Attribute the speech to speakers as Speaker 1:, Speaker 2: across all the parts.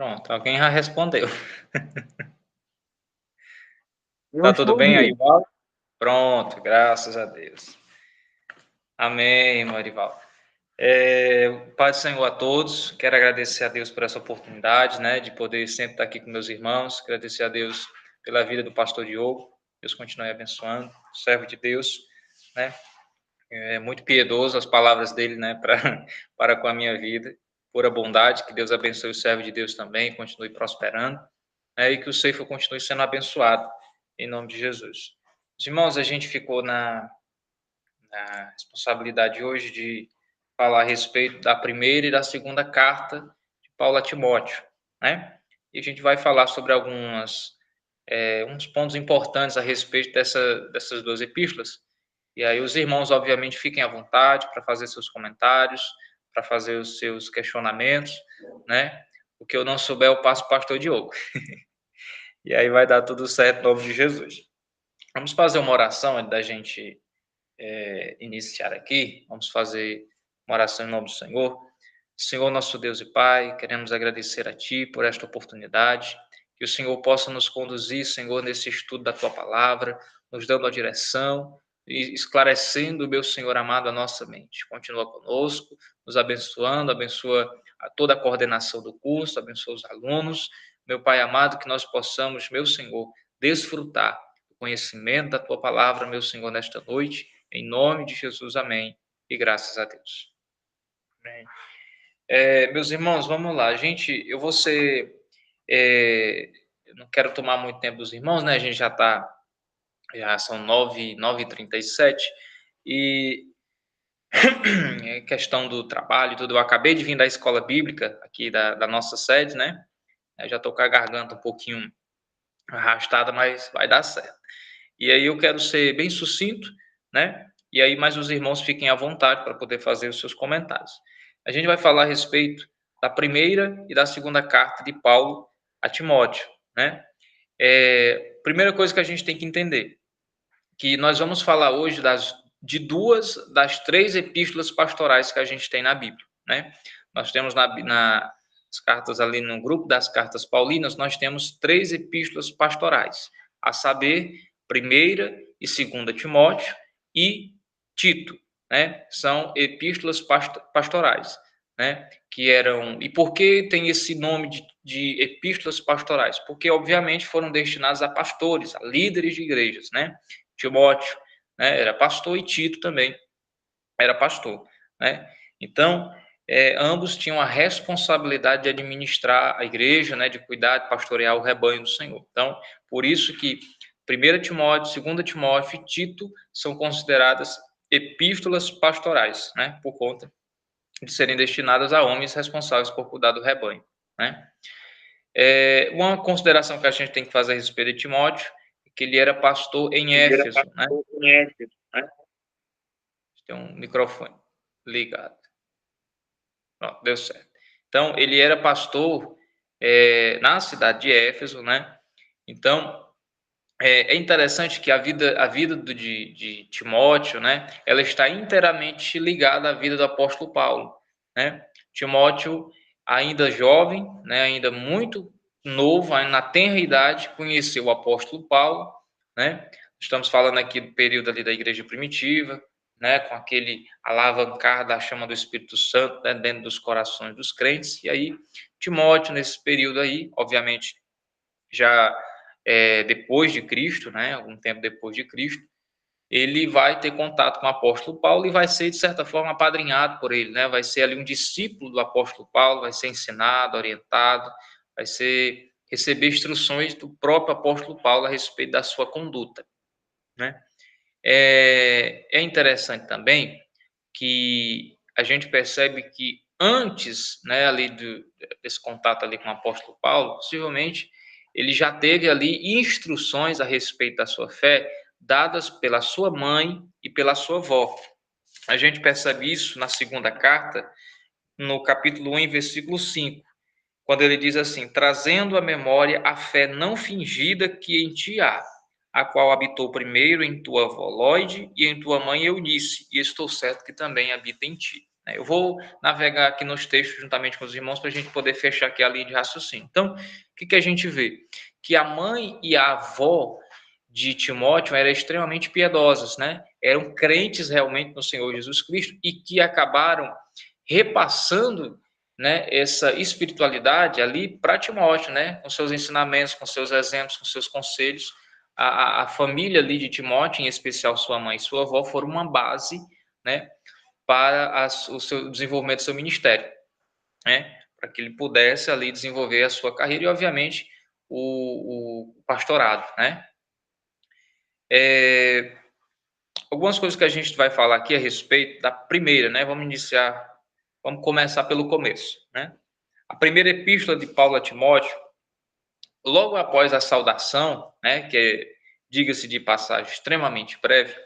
Speaker 1: Pronto, alguém já respondeu.
Speaker 2: Eu
Speaker 1: Tá tudo bem aí,
Speaker 2: respondi.
Speaker 1: Val? Pronto, graças a Deus. Amém, Marival. Paz do Senhor a todos. Quero agradecer a Deus por essa oportunidade, né, de poder sempre estar aqui com meus irmãos. Agradecer a Deus pela vida do pastor Diogo. Deus continue abençoando, servo de Deus, né? É muito piedoso as palavras dele, né, para com a minha vida. Pura bondade, que Deus abençoe o servo de Deus também, continue prosperando, né, e que o Ceifa continue sendo abençoado, em nome de Jesus. Os irmãos, a gente ficou na responsabilidade hoje de falar a respeito da primeira e da segunda carta de Paulo a Timóteo, né? E a gente vai falar sobre uns pontos importantes a respeito dessas duas epístolas. E aí os irmãos, obviamente, fiquem à vontade para fazer seus comentários, para fazer os seus questionamentos, né? O que eu não souber, eu passo para o pastor Diogo. E aí vai dar tudo certo em nome de Jesus. Vamos fazer uma oração antes da gente iniciar aqui. Vamos fazer uma oração em nome do Senhor. Senhor, nosso Deus e Pai, queremos agradecer a Ti por esta oportunidade, que o Senhor possa nos conduzir, Senhor, nesse estudo da Tua palavra, nos dando a direção e esclarecendo, meu Senhor amado, a nossa mente. Continua conosco, nos abençoando, abençoa toda a coordenação do curso, abençoa os alunos. Meu Pai amado, que nós possamos, meu Senhor, desfrutar do conhecimento da Tua palavra, meu Senhor, nesta noite. Em nome de Jesus, amém. E graças a Deus. Amém. Meus irmãos, vamos lá. Gente, eu vou ser... eu não quero tomar muito tempo dos irmãos, né? A gente já são 9h37 e questão do trabalho e tudo. Eu acabei de vir da escola bíblica aqui da nossa sede, né? Eu já estou com a garganta um pouquinho arrastada, mas vai dar certo. E aí eu quero ser bem sucinto, né? E aí mais os irmãos fiquem à vontade para poder fazer os seus comentários. A gente vai falar a respeito da primeira e da segunda carta de Paulo a Timóteo, né? Primeira coisa que a gente tem que entender, que nós vamos falar hoje de duas das três epístolas pastorais que a gente tem na Bíblia, né? Nós temos nas cartas ali no grupo das cartas paulinas, nós temos três epístolas pastorais, a saber, primeira e segunda Timóteo e Tito, né? São epístolas pastorais, né? Que eram... E por que tem esse nome de epístolas pastorais? Porque, obviamente, foram destinadas a pastores, a líderes de igrejas, né? Timóteo, né, era pastor, e Tito também era pastor, né? Então, ambos tinham a responsabilidade de administrar a igreja, né, de cuidar, de pastorear o rebanho do Senhor. Então, por isso que 1 Timóteo, 2 Timóteo e Tito são consideradas epístolas pastorais, né, por conta de serem destinadas a homens responsáveis por cuidar do rebanho, né? Uma consideração que a gente tem que fazer a respeito de Timóteo é que ele era pastor em Éfeso, né? Tem um microfone ligado. Pronto, deu certo. Então, ele era pastor na cidade de Éfeso, né? Então, é interessante que a vida de Timóteo, né? Ela está inteiramente ligada à vida do apóstolo Paulo, né? Timóteo, ainda jovem, né? Ainda muito novo, ainda na tenra idade, conheceu o apóstolo Paulo, né? Estamos falando aqui do período ali da igreja primitiva, né, com aquele alavancar da chama do Espírito Santo, né, dentro dos corações dos crentes. E aí, Timóteo, nesse período aí, obviamente, já depois de Cristo, né, algum tempo depois de Cristo, ele vai ter contato com o apóstolo Paulo e vai ser, de certa forma, apadrinhado por ele, né, vai ser ali um discípulo do apóstolo Paulo, vai ser ensinado, orientado, vai receber instruções do próprio apóstolo Paulo a respeito da sua conduta, né. É interessante também que a gente percebe que antes, né, ali desse contato ali com o apóstolo Paulo, possivelmente ele já teve ali instruções a respeito da sua fé dadas pela sua mãe e pela sua avó. A gente percebe isso na segunda carta, no capítulo 1, versículo 5, quando ele diz assim: trazendo à memória a fé não fingida que em ti há, a qual habitou primeiro em tua avó Lóide e em tua mãe Eunice, e estou certo que também habita em ti, né? Eu vou navegar aqui nos textos juntamente com os irmãos para a gente poder fechar aqui a linha de raciocínio. Então, o que a gente vê? Que a mãe e a avó de Timóteo eram extremamente piedosas, né? Eram crentes realmente no Senhor Jesus Cristo e que acabaram repassando, né, essa espiritualidade ali para Timóteo, né? Com seus ensinamentos, com seus exemplos, com seus conselhos. A família ali de Timóteo, em especial sua mãe e sua avó, foram uma base, né, para o seu desenvolvimento do seu ministério, né? Para que ele pudesse ali desenvolver a sua carreira e, obviamente, o pastorado, né? Algumas coisas que a gente vai falar aqui a respeito da primeira, né? Vamos começar pelo começo, né? A primeira epístola de Paulo a Timóteo, logo após a saudação, né? Que é, diga-se de passagem, extremamente breve,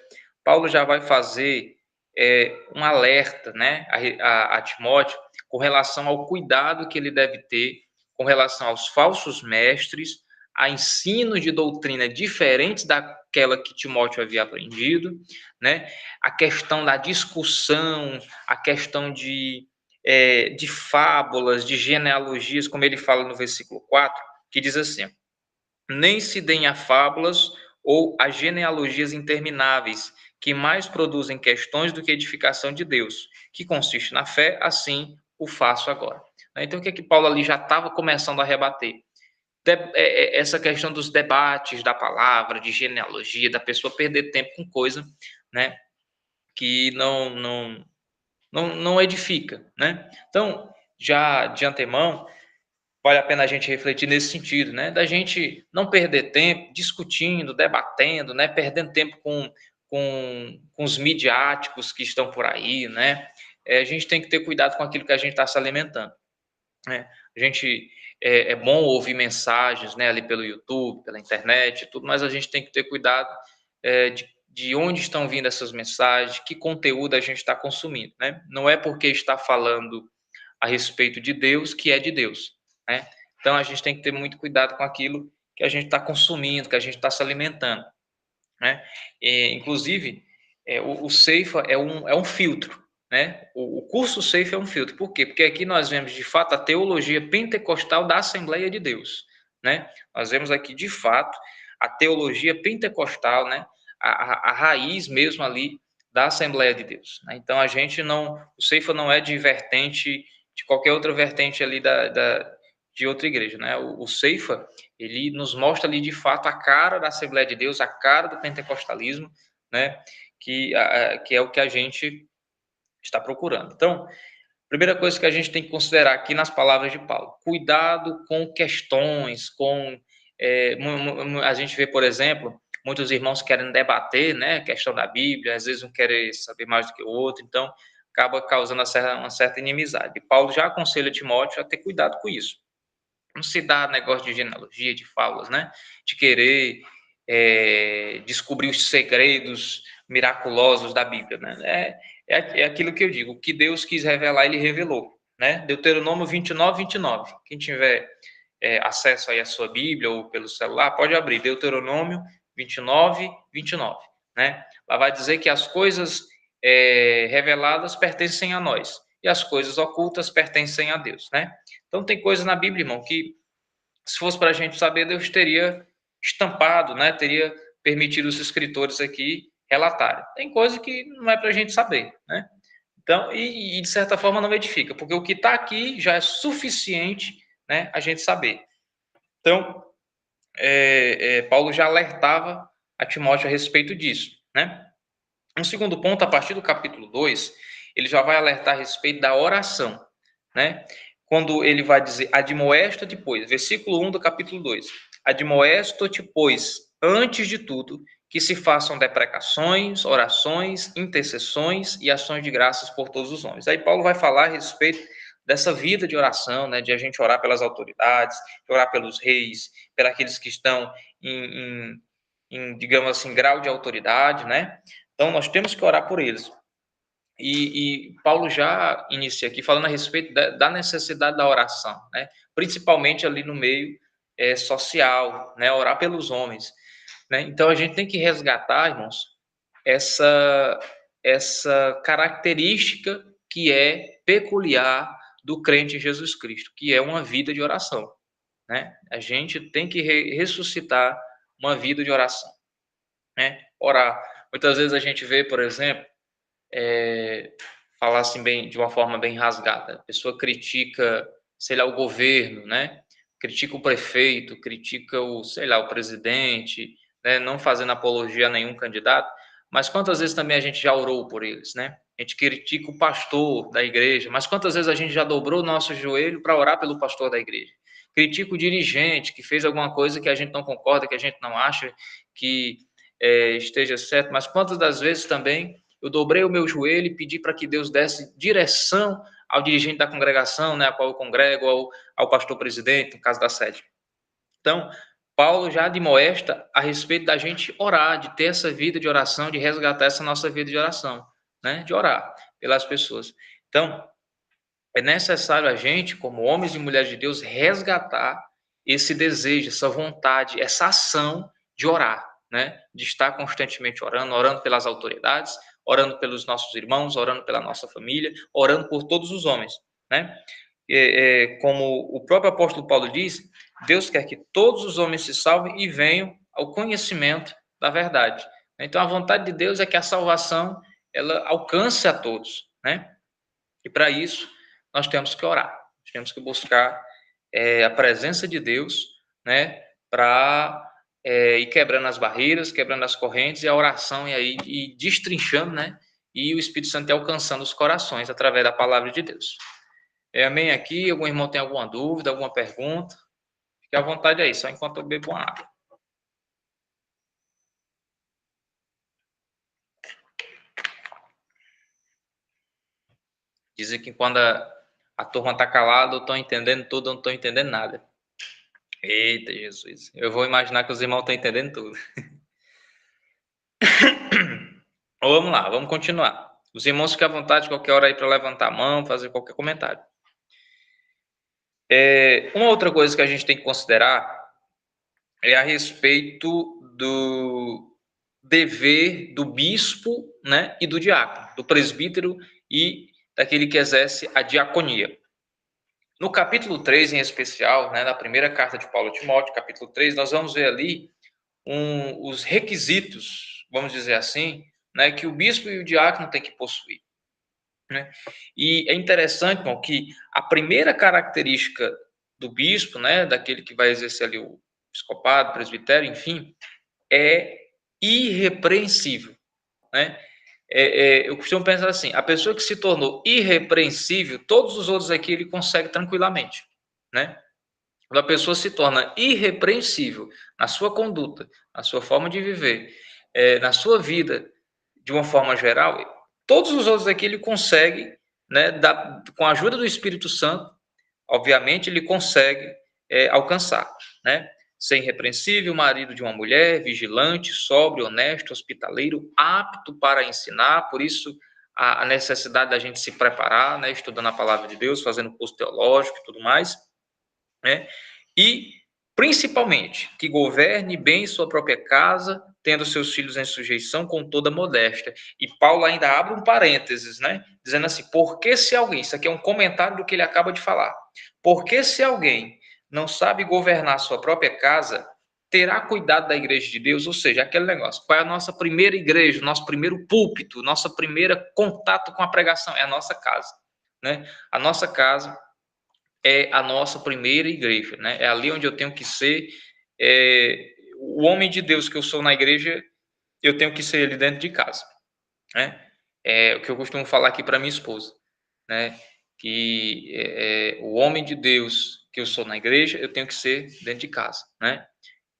Speaker 1: Paulo já vai fazer um alerta, né? A Timóteo com relação ao cuidado que ele deve ter com relação aos falsos mestres, a ensinos de doutrina diferentes daquela que Timóteo havia aprendido, né? A questão da discussão, a questão de fábulas, de genealogias, como ele fala no versículo 4, que diz assim: nem se deem a fábulas ou a genealogias intermináveis, que mais produzem questões do que edificação de Deus, que consiste na fé, assim o faço agora. Então, o que é que Paulo ali já estava começando a rebater? Essa questão dos debates da palavra, de genealogia, da pessoa perder tempo com coisa, né, que não edifica, né? Então, já de antemão, vale a pena a gente refletir nesse sentido, né? Da gente não perder tempo discutindo, debatendo, né? Perdendo tempo com os midiáticos que estão por aí, né? A gente tem que ter cuidado com aquilo que a gente está se alimentando, né? A gente é bom ouvir mensagens, né? Ali pelo YouTube, pela internet, tudo, mas a gente tem que ter cuidado de onde estão vindo essas mensagens, que conteúdo a gente está consumindo, né? Não é porque está falando a respeito de Deus que é de Deus, né? Então a gente tem que ter muito cuidado com aquilo que a gente está consumindo, que a gente está se alimentando, né? Inclusive, o Ceifa é um filtro, né? O curso Ceifa é um filtro. Por quê? Porque aqui nós vemos de fato a teologia pentecostal da Assembleia de Deus, né? Nós vemos aqui de fato a teologia pentecostal, né? A raiz mesmo ali da Assembleia de Deus, né? Então a gente não, o Ceifa não é de vertente, de qualquer outra vertente ali de outra igreja, né? O Ceifa, ele nos mostra ali de fato a cara da Assembleia de Deus, a cara do pentecostalismo, né? Que é o que a gente está procurando. Então, primeira coisa que a gente tem que considerar aqui nas palavras de Paulo: cuidado com questões, a gente vê, por exemplo, muitos irmãos querem debater, né, a questão da Bíblia, às vezes um quer saber mais do que o outro, então acaba causando uma certa inimizade. E Paulo já aconselha Timóteo a ter cuidado com isso. Não se dá negócio de genealogia, de fábulas, né? De querer descobrir os segredos miraculosos da Bíblia, né? É aquilo que eu digo: o que Deus quis revelar, ele revelou, né? Deuteronômio 29, 29. Quem tiver acesso aí à sua Bíblia ou pelo celular, pode abrir Deuteronômio 29, 29, né? Lá vai dizer que as coisas reveladas pertencem a nós e as coisas ocultas pertencem a Deus, né? Então tem coisas na Bíblia, irmão, que se fosse para a gente saber, Deus teria estampado, né? Teria permitido os escritores aqui relatarem. Tem coisa que não é para a gente saber, né? Então, de certa forma não edifica, porque o que está aqui já é suficiente, né, a gente saber. Então, Paulo já alertava a Timóteo a respeito disso, né? Um segundo ponto, a partir do capítulo 2, ele já vai alertar a respeito da oração, né? Quando ele vai dizer: admoesta-te, pois, versículo 1 do capítulo 2, admoesta-te, pois, antes de tudo, que se façam deprecações, orações, intercessões e ações de graças por todos os homens. Aí Paulo vai falar a respeito dessa vida de oração, né, de a gente orar pelas autoridades, de orar pelos reis, pelos que estão digamos assim, grau de autoridade, né? Então, nós temos que orar por eles. E Paulo já inicia aqui falando a respeito da necessidade da oração, né? Principalmente ali no meio social, né? Orar pelos homens, né? Então, a gente tem que resgatar, irmãos, essa característica que é peculiar do crente em Jesus Cristo, que é uma vida de oração, né? A gente tem que ressuscitar uma vida de oração, né? Orar. Muitas vezes a gente vê, por exemplo, falar assim bem, de uma forma bem rasgada, a pessoa critica, sei lá, o governo, né? Critica o prefeito, critica o, sei lá, o presidente, né? Não fazendo apologia a nenhum candidato, mas quantas vezes também a gente já orou por eles, né? A gente critica o pastor da igreja, mas quantas vezes a gente já dobrou o nosso joelho para orar pelo pastor da igreja? Critica o dirigente que fez alguma coisa que a gente não concorda, que a gente não acha que esteja certo, mas quantas das vezes também eu dobrei o meu joelho e pedi para que Deus desse direção ao dirigente da congregação, né, a qual eu congrego, ao pastor presidente, no caso da sede. Então, Paulo já admoesta a respeito da gente orar, de ter essa vida de oração, de resgatar essa nossa vida de oração, né, de orar pelas pessoas. Então, é necessário a gente, como homens e mulheres de Deus, resgatar esse desejo, essa vontade, essa ação de orar, né? De estar constantemente orando, orando pelas autoridades, orando pelos nossos irmãos, orando pela nossa família, orando por todos os homens, né? Como o próprio apóstolo Paulo diz, Deus quer que todos os homens se salvem e venham ao conhecimento da verdade. Então, a vontade de Deus é que a salvação ela alcance a todos, né? E para isso, nós temos que orar, nós temos que buscar a presença de Deus, né, para ir quebrando as barreiras, quebrando as correntes, e a oração e aí e destrinchando, né, e o Espírito Santo alcançando os corações através da palavra de Deus. Amém aqui? Algum irmão tem alguma dúvida, alguma pergunta? Fique à vontade aí, só enquanto eu bebo uma água. Dizem que quando a turma está calada, eu estou entendendo tudo, eu não estou entendendo nada. Eita, Jesus. Eu vou imaginar que os irmãos estão entendendo tudo. Vamos lá, vamos continuar. Os irmãos ficam à vontade qualquer hora aí para levantar a mão, fazer qualquer comentário. Uma outra coisa que a gente tem que considerar é a respeito do dever do bispo, né, e do diácono, do presbítero e daquele que exerce a diaconia. No capítulo 3, em especial, né, na primeira carta de Paulo a Timóteo, capítulo 3, nós vamos ver ali os requisitos, vamos dizer assim, né, que o bispo e o diácono têm que possuir, né? E é interessante, irmão, que a primeira característica do bispo, né, daquele que vai exercer ali o episcopado, presbitério, enfim, é irrepreensível, né? Eu costumo pensar assim, a pessoa que se tornou irrepreensível, todos os outros aqui ele consegue tranquilamente, né? Quando a pessoa se torna irrepreensível na sua conduta, na sua forma de viver, na sua vida, de uma forma geral, todos os outros aqui ele consegue, né, com a ajuda do Espírito Santo, obviamente ele consegue alcançar, né? Ser irrepreensível, marido de uma mulher, vigilante, sóbrio, honesto, hospitaleiro, apto para ensinar, por isso a necessidade da gente se preparar, né, estudando a palavra de Deus, fazendo curso teológico e tudo mais, né? E, principalmente, que governe bem sua própria casa, tendo seus filhos em sujeição com toda modéstia. E Paulo ainda abre um parênteses, né? Dizendo assim, porque se alguém, isso aqui é um comentário do que ele acaba de falar, porque se alguém não sabe governar sua própria casa, terá cuidado da igreja de Deus, ou seja, aquele negócio, qual é a nossa primeira igreja, nosso primeiro púlpito, nossa primeira contato com a pregação? É a nossa casa, né? A nossa casa é a nossa primeira igreja, né? É ali onde eu tenho que ser o homem de Deus que eu sou na igreja, eu tenho que ser ele dentro de casa, né? É o que eu costumo falar aqui para minha esposa, né? Que o homem de Deus que eu sou na igreja, eu tenho que ser dentro de casa, né?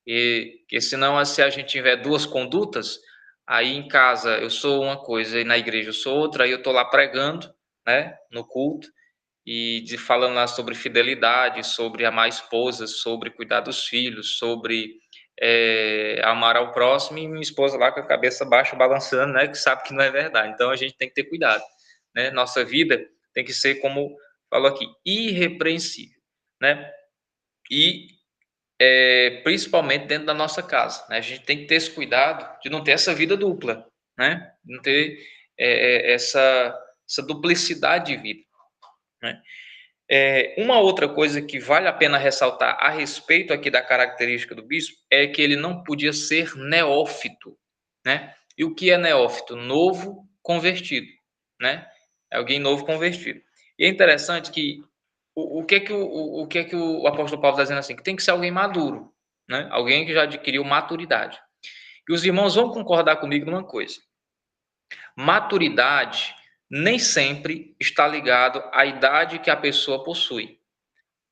Speaker 1: E que senão, se a gente tiver duas condutas, aí em casa eu sou uma coisa e na igreja eu sou outra, aí eu tô lá pregando, né? No culto e falando lá sobre fidelidade, sobre amar a esposa, sobre cuidar dos filhos, sobre amar ao próximo, e minha esposa lá com a cabeça baixa, balançando, né, que sabe que não é verdade. Então, a gente tem que ter cuidado, né? Nossa vida tem que ser, como falou aqui, irrepreensível, né? E principalmente dentro da nossa casa, né? A gente tem que ter esse cuidado de não ter essa vida dupla, né? Não ter essa essa duplicidade de vida, né? Uma outra coisa que vale a pena ressaltar a respeito aqui da característica do bispo é que ele não podia ser neófito, né? E o que é neófito? Novo convertido, né? É alguém novo convertido. E é interessante que o que é que o apóstolo Paulo está dizendo assim? Que tem que ser alguém maduro, né? Alguém que já adquiriu maturidade. E os irmãos vão concordar comigo numa coisa. Maturidade nem sempre está ligado à idade que a pessoa possui.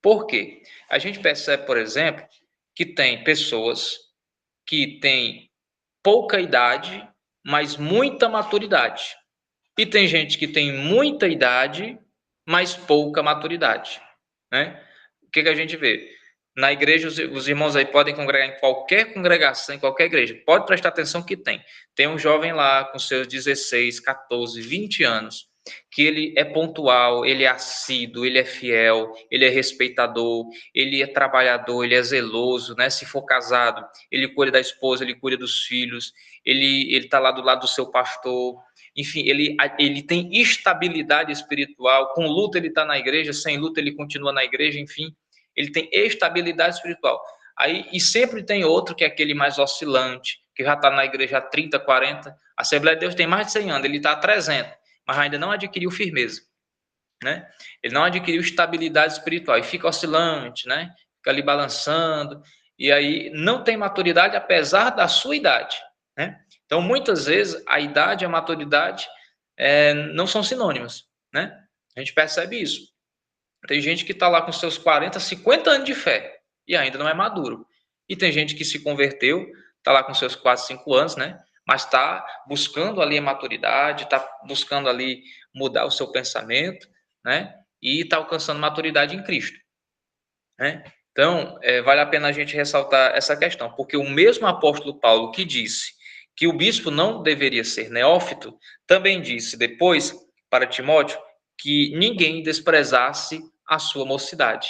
Speaker 1: Por quê? A gente percebe, por exemplo, que tem pessoas que têm pouca idade, mas muita maturidade. E tem gente que tem muita idade, mas pouca maturidade, né? O que a gente vê? Na igreja, os irmãos aí podem congregar em qualquer congregação, em qualquer igreja. Pode prestar atenção que tem. Tem um jovem lá com seus 16, 14, 20 anos, que ele é pontual, ele é assíduo, ele é fiel, ele é respeitador, ele é trabalhador, ele é zeloso, né? Se for casado, ele cuida da esposa, ele cuida dos filhos, ele está lá do lado do seu pastor. Enfim, ele tem estabilidade espiritual. Com luta ele está na igreja, sem luta ele continua na igreja, enfim, ele tem estabilidade espiritual. Aí, e sempre tem outro que é aquele mais oscilante, que já está na igreja há 30, 40. A Assembleia de Deus tem mais de 100 anos, ele está há 300, mas ainda não adquiriu firmeza, né? Ele não adquiriu estabilidade espiritual e fica oscilante, né? Fica ali balançando, e aí não tem maturidade apesar da sua idade, né? Então, muitas vezes, a idade e a maturidade não são sinônimas, né? A gente percebe isso. Tem gente que está lá com seus 40, 50 anos de fé e ainda não é maduro. E tem gente que se converteu, está lá com seus 4, 5 anos, né? Mas está buscando ali a maturidade, está buscando ali mudar o seu pensamento, né? E está alcançando maturidade em Cristo, né? Então, vale a pena a gente ressaltar essa questão, porque o mesmo apóstolo Paulo que disse que o bispo não deveria ser neófito, também disse depois para Timóteo que ninguém desprezasse a sua mocidade,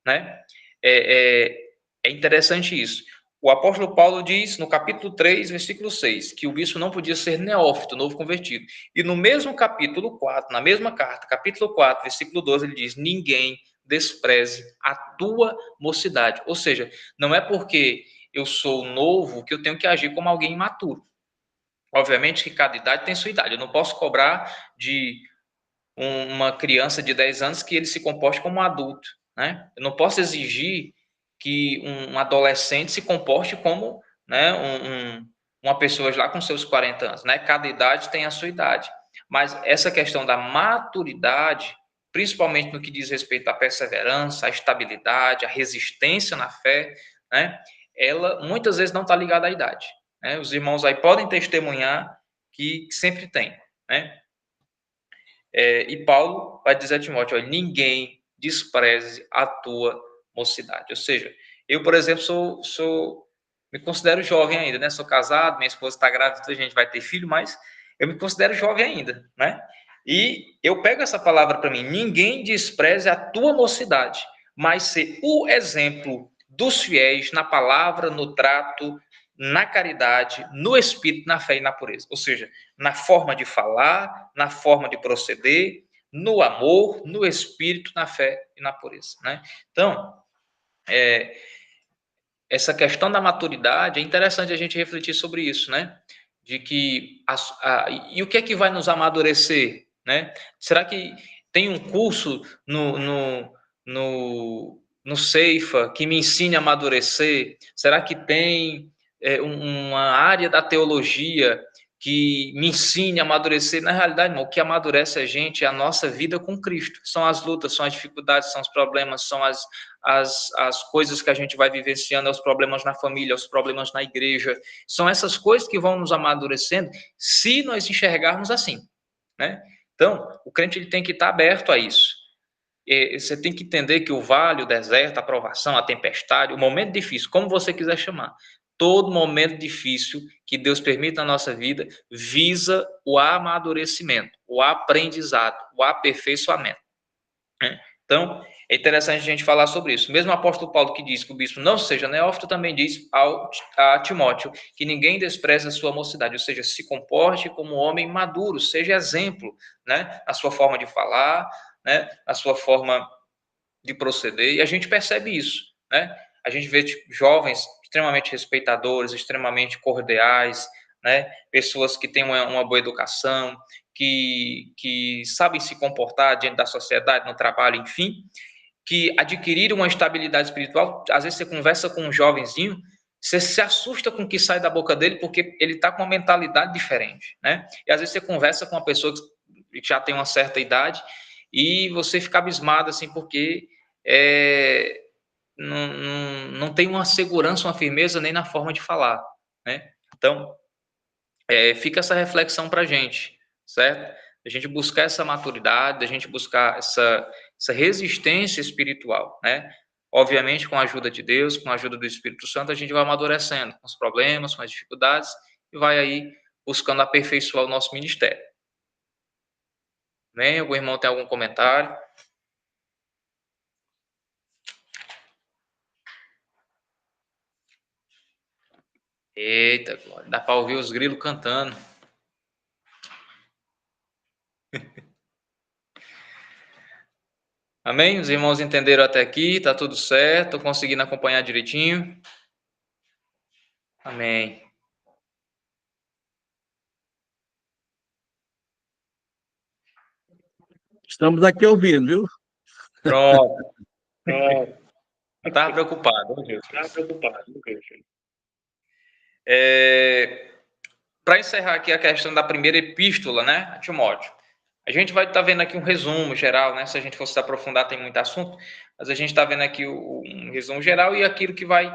Speaker 1: né? É interessante isso. O apóstolo Paulo diz no capítulo 3, versículo 6, que o bispo não podia ser neófito, novo convertido. E no mesmo capítulo 4, na mesma carta, capítulo 4, versículo 12, ele diz: ninguém despreze a tua mocidade. Ou seja, não é porque eu sou novo que eu tenho que agir como alguém imaturo. Obviamente que cada idade tem sua idade. Eu não posso cobrar de uma criança de 10 anos que ele se comporte como um adulto, né? Eu não posso exigir que um adolescente se comporte como, né, uma pessoa lá com seus 40 anos, né? Cada idade tem a sua idade. Mas essa questão da maturidade, principalmente no que diz respeito à perseverança, à estabilidade, à resistência na fé, né? Ela muitas vezes não está ligada à idade, né? Os irmãos aí podem testemunhar que sempre tem, né? E Paulo vai dizer a Timóteo: olha, ninguém despreze a tua mocidade. Ou seja, eu, por exemplo, me considero jovem ainda, né? Sou casado, minha esposa está grávida, a gente vai ter filho, mas eu me considero jovem ainda, né? E eu pego essa palavra para mim: ninguém despreze a tua mocidade, mas ser o exemplo dos fiéis na palavra, no trato, na caridade, no espírito, na fé e na pureza. Ou seja, na forma de falar, na forma de proceder, no amor, no espírito, na fé e na pureza, né? Então, essa questão da maturidade, é interessante a gente refletir sobre isso, né? De que e o que é que vai nos amadurecer, né? Será que tem um curso no Ceifa que me ensine a amadurecer? Será que tem uma área da teologia que me ensine a amadurecer? Na realidade, não. O que amadurece a gente é a nossa vida com Cristo. São as lutas, são as dificuldades, são os problemas, são as coisas que a gente vai vivenciando, os problemas na família, os problemas na igreja. São essas coisas que vão nos amadurecendo se nós enxergarmos assim, né? Então, o crente ele tem que estar aberto a isso. Você tem que entender que o vale, o deserto, a provação, a tempestade, o momento difícil, como você quiser chamar, todo momento difícil que Deus permite na nossa vida visa o amadurecimento, o aprendizado, o aperfeiçoamento, né? Então, É interessante a gente falar sobre isso. Mesmo o apóstolo Paulo, que diz que o bispo não seja neófito, também diz a Timóteo que ninguém despreze a sua mocidade, ou seja, se comporte como homem maduro, seja exemplo, né, na sua forma de falar, né, na sua forma de proceder, e a gente percebe isso, né? A gente vê jovens extremamente respeitadores, extremamente cordiais, né? Pessoas que têm uma boa educação, que sabem se comportar diante da sociedade, no trabalho, enfim, que adquiriram uma estabilidade espiritual. Às vezes você conversa com um jovenzinho, você se assusta com o que sai da boca dele, porque ele está com uma mentalidade diferente, né? E às vezes você conversa com uma pessoa que já tem uma certa idade e você fica abismado, assim, porque não tem uma segurança, uma firmeza nem na forma de falar, né? Então, fica essa reflexão para a gente, certo? A gente buscar essa maturidade, a gente buscar essa resistência espiritual, né? Obviamente, com a ajuda de Deus, com a ajuda do Espírito Santo, a gente vai amadurecendo com os problemas, com as dificuldades, e vai aí buscando aperfeiçoar o nosso ministério. Amém? Algum irmão tem algum comentário? Eita, glória, dá para ouvir os grilos cantando. Amém? Os irmãos entenderam até aqui? Tá tudo certo? Conseguindo acompanhar direitinho? Amém.
Speaker 2: Estamos aqui ouvindo, viu?
Speaker 1: Pronto. Estava preocupado, meu Deus. Para encerrar aqui a questão da primeira epístola, né, a Timóteo, a gente vai estar vendo aqui um resumo geral, né? Se a gente fosse se aprofundar, tem muito assunto, mas a gente está vendo aqui um resumo geral e aquilo que vai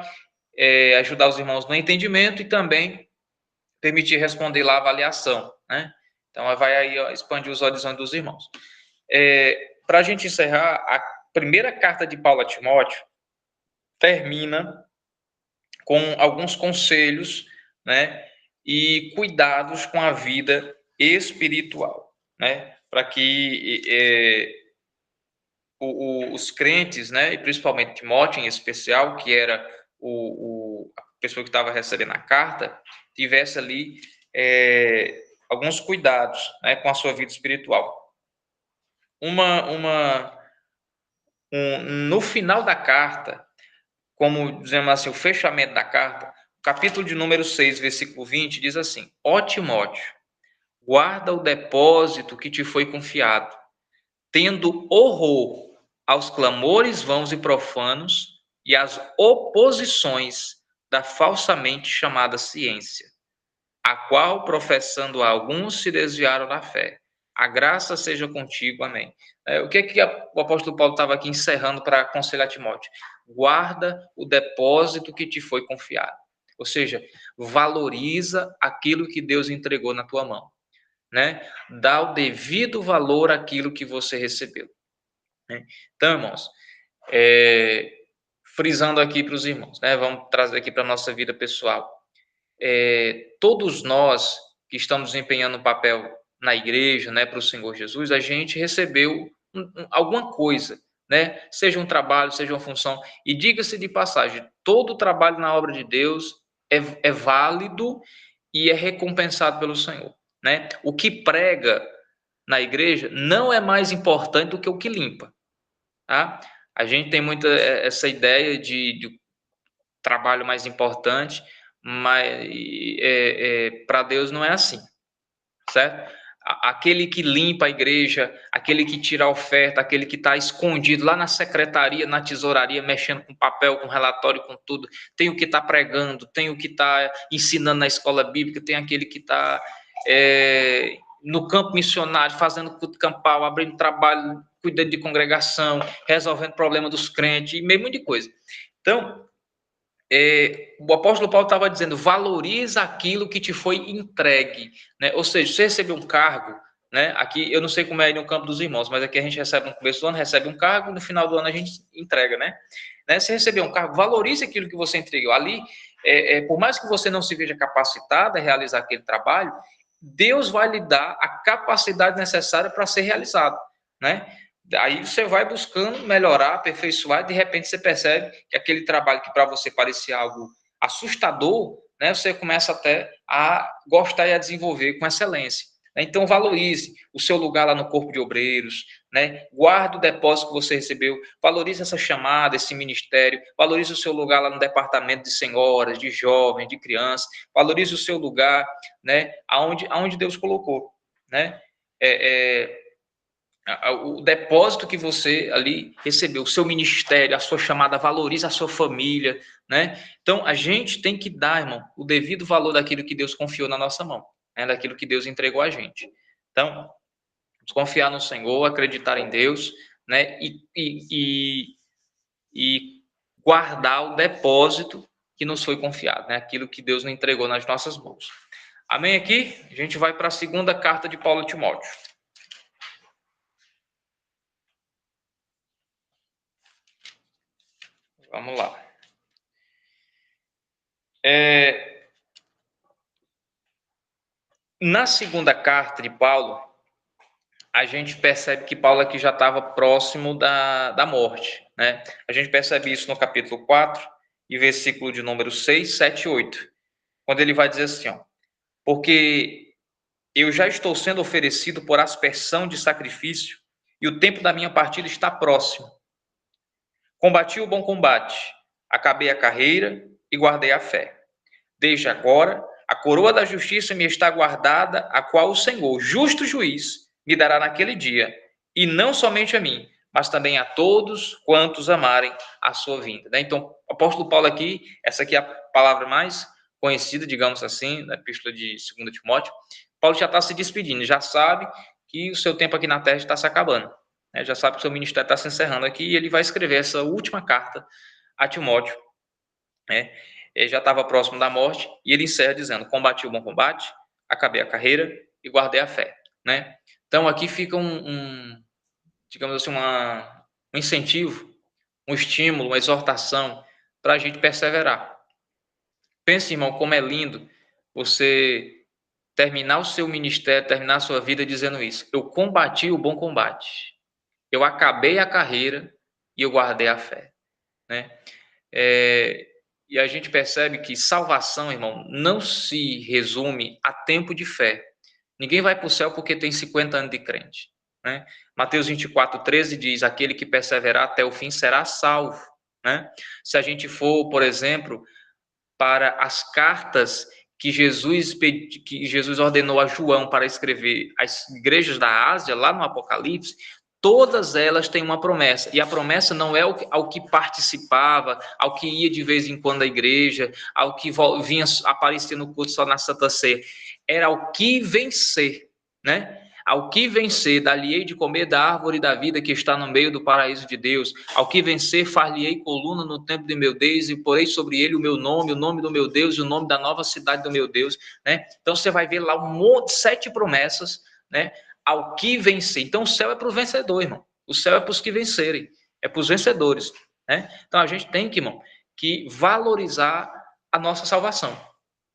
Speaker 1: ajudar os irmãos no entendimento e também permitir responder lá a avaliação, né? Então, vai aí expandir os horizontes dos irmãos. Para a gente encerrar, a primeira carta de Paulo a Timóteo termina com alguns conselhos, né? E cuidados com a vida espiritual, né? Para que os crentes, né? E principalmente Timóteo em especial, que era a pessoa que estava recebendo a carta, tivesse ali alguns cuidados, né? Com a sua vida espiritual. No final da carta, como dizemos assim, o fechamento da carta, o capítulo de número 6, versículo 20, diz assim: Ó Timóteo, guarda o depósito que te foi confiado, tendo horror aos clamores vãos e profanos e às oposições da falsamente chamada ciência, a qual, professando alguns, se desviaram da fé. A graça seja contigo, amém. O que o apóstolo Paulo estava aqui encerrando para aconselhar Timóteo? Guarda o depósito que te foi confiado. Ou seja, valoriza aquilo que Deus entregou na tua mão, né? Dá o devido valor àquilo que você recebeu, né? Então, irmãos, frisando aqui para os irmãos, né? Vamos trazer aqui para a nossa vida pessoal. Todos nós que estamos desempenhando um papel na igreja, né, para o Senhor Jesus, a gente recebeu alguma coisa, né? Seja um trabalho, seja uma função. E diga-se de passagem, todo trabalho na obra de Deus é válido e é recompensado pelo Senhor, né? O que prega na igreja não é mais importante do que o que limpa, tá? A gente tem muita essa ideia de trabalho mais importante, mas para Deus não é assim, certo? Aquele que limpa a igreja, aquele que tira a oferta, aquele que está escondido lá na secretaria, na tesouraria, mexendo com papel, com relatório, com tudo, tem o que está pregando, tem o que está ensinando na escola bíblica, tem aquele que está no campo missionário, fazendo culto campal, abrindo trabalho, cuidando de congregação, resolvendo problema dos crentes, e meio monte de coisa. Então, o apóstolo Paulo estava dizendo, valoriza aquilo que te foi entregue, né? Ou seja, você recebeu um cargo, né? Aqui, eu não sei como é aí no campo dos irmãos, mas aqui a gente recebe no começo do ano, recebe um cargo, no final do ano a gente entrega, né? Você recebeu um cargo, valorize aquilo que você entregou. Ali, por mais que você não se veja capacitado a realizar aquele trabalho, Deus vai lhe dar a capacidade necessária para ser realizado, né? Aí você vai buscando melhorar, aperfeiçoar, e de repente você percebe que aquele trabalho que para você parecia algo assustador, né, você começa até a gostar e a desenvolver com excelência. Então, valorize o seu lugar lá no corpo de obreiros, né? Guarde o depósito que você recebeu, valorize essa chamada, esse ministério, valorize o seu lugar lá no departamento de senhoras, de jovens, de crianças, valorize o seu lugar, né? Aonde Deus colocou, né? O depósito que você ali recebeu, o seu ministério, a sua chamada, valorize a sua família, né? Então, a gente tem que dar, irmão, o devido valor daquilo que Deus confiou na nossa mão, né? Daquilo que Deus entregou a gente. Então, vamos confiar no Senhor, acreditar em Deus, né? E guardar o depósito que nos foi confiado, né? Aquilo que Deus nos entregou nas nossas mãos. Amém? Aqui, a gente vai para a segunda carta de Paulo a Timóteo. Vamos lá. Na segunda carta de Paulo, a gente percebe que Paulo aqui já estava próximo da morte, né? A gente percebe isso no capítulo 4, e versículo de número 6, 7 e 8, quando ele vai dizer assim, ó, porque eu já estou sendo oferecido por aspersão de sacrifício, e o tempo da minha partida está próximo. Combati o bom combate, acabei a carreira e guardei a fé. Desde agora, a coroa da justiça me está guardada, a qual o Senhor, justo juiz, me dará naquele dia, e não somente a mim, mas também a todos quantos amarem a sua vinda. Então, o apóstolo Paulo aqui, essa aqui é a palavra mais conhecida, digamos assim, na epístola de 2 Timóteo. Paulo já está se despedindo, já sabe que o seu tempo aqui na terra está se acabando, né? Já sabe que o seu ministério está se encerrando aqui, e ele vai escrever essa última carta a Timóteo, né? Ele já estava próximo da morte, e ele encerra dizendo: combati o bom combate, acabei a carreira e guardei a fé, né? Então aqui fica digamos assim, um incentivo, um estímulo, uma exortação para a gente perseverar. Pense, irmão, como é lindo você terminar o seu ministério, terminar a sua vida dizendo isso: eu combati o bom combate, eu acabei a carreira e eu guardei a fé, né? E a gente percebe que salvação, irmão, não se resume a tempo de fé. Ninguém vai para o céu porque tem 50 anos de crente, né? Mateus 24:13 diz: aquele que perseverar até o fim será salvo, né? Se a gente for, por exemplo, para as cartas que Jesus ordenou a João para escrever às igrejas da Ásia, lá no Apocalipse, todas elas têm uma promessa, e a promessa não é ao que participava, ao que ia de vez em quando à igreja, ao que vinha aparecer no culto só na Santa Ceia, era ao que vencer, né? Ao que vencer, dar-lhe-ei de comer da árvore da vida que está no meio do paraíso de Deus. Ao que vencer, far-lhe-ei coluna no templo de meu Deus, e porei sobre ele o nome do meu Deus, e o nome da nova cidade do meu Deus, né? Então você vai ver lá um monte, 7 promessas, né? Ao que vencer. Então o céu é para o vencedor, irmão. O céu é para os que vencerem, é para os vencedores, né? Então a gente tem que, irmão, que valorizar a nossa salvação,